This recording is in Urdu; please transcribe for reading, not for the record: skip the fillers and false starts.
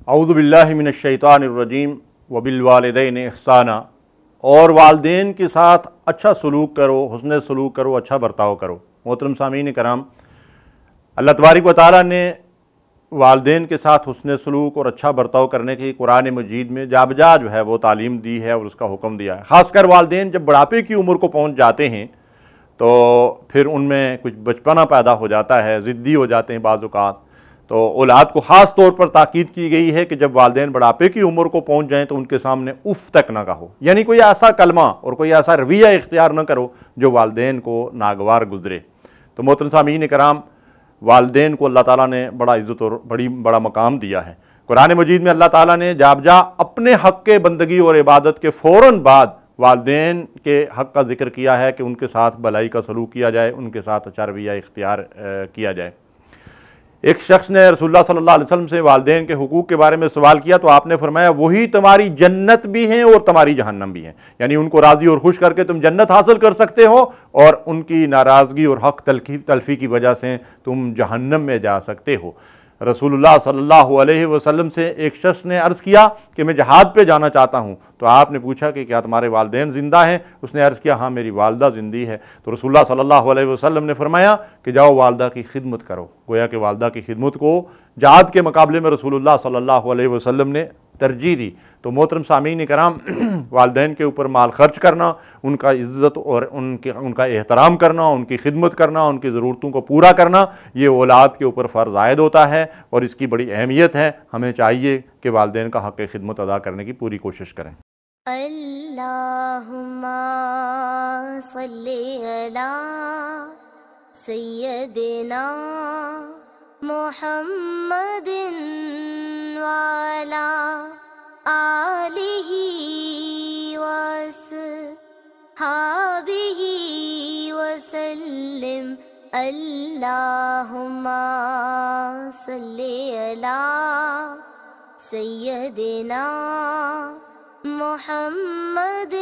اعوذ باللہ من الشیطان الرجیم وبالوالدین احسانا، اور والدین کے ساتھ اچھا سلوک کرو، حسن سلوک کرو، اچھا برتاؤ کرو۔ محترم سامعین کرام، اللہ تبارک و تعالیٰ نے والدین کے ساتھ حسن سلوک اور اچھا برتاؤ کرنے کی قرآن مجید میں جا بجا جو ہے وہ تعلیم دی ہے اور اس کا حکم دیا ہے۔ خاص کر والدین جب بڑھاپے کی عمر کو پہنچ جاتے ہیں تو پھر ان میں کچھ بچپنا پیدا ہو جاتا ہے، ضدی ہو جاتے ہیں بعض اوقات، تو اولاد کو خاص طور پر تاکید کی گئی ہے کہ جب والدین بڑھاپے کی عمر کو پہنچ جائیں تو ان کے سامنے اف تک نہ کہو، یعنی کوئی ایسا کلمہ اور کوئی ایسا رویہ اختیار نہ کرو جو والدین کو ناگوار گزرے۔ تو محترم سامعین کرام، والدین کو اللہ تعالیٰ نے بڑا عزت اور بڑا مقام دیا ہے۔ قرآن مجید میں اللہ تعالیٰ نے جا بجا اپنے حق کے بندگی اور عبادت کے فوراً بعد والدین کے حق کا ذکر کیا ہے کہ ان کے ساتھ بھلائی کا سلوک کیا جائے، ان کے ساتھ اچھا رویہ اختیار کیا جائے۔ ایک شخص نے رسول اللہ صلی اللہ علیہ وسلم سے والدین کے حقوق کے بارے میں سوال کیا تو آپ نے فرمایا وہی تمہاری جنت بھی ہیں اور تمہاری جہنم بھی ہیں، یعنی ان کو راضی اور خوش کر کے تم جنت حاصل کر سکتے ہو اور ان کی ناراضگی اور حق تلفی کی وجہ سے تم جہنم میں جا سکتے ہو۔ رسول اللہ صلی اللہ علیہ وسلم سے ایک شخص نے عرض کیا کہ میں جہاد پہ جانا چاہتا ہوں، تو آپ نے پوچھا کہ کیا تمہارے والدین زندہ ہیں؟ اس نے عرض کیا ہاں میری والدہ زندہ ہے۔ تو رسول اللہ صلی اللہ علیہ وسلم نے فرمایا کہ جاؤ والدہ کی خدمت کرو۔ گویا کہ والدہ کی خدمت کو جہاد کے مقابلے میں رسول اللہ صلی اللہ علیہ وسلم نے ترجیح دی۔ تو محترم سامعین کرام، والدین کے اوپر مال خرچ کرنا، ان کا عزت اور ان کا احترام کرنا، ان کی خدمت کرنا، ان کی ضرورتوں کو پورا کرنا، یہ اولاد کے اوپر فرض عائد ہوتا ہے اور اس کی بڑی اہمیت ہے۔ ہمیں چاہیے کہ والدین کا حق خدمت ادا کرنے کی پوری کوشش کریں۔ اللہم صلی علی سیدنا محمد وعلی آلہ وصحبہ وسلم۔ اللہم صلی علی سیدنا محمد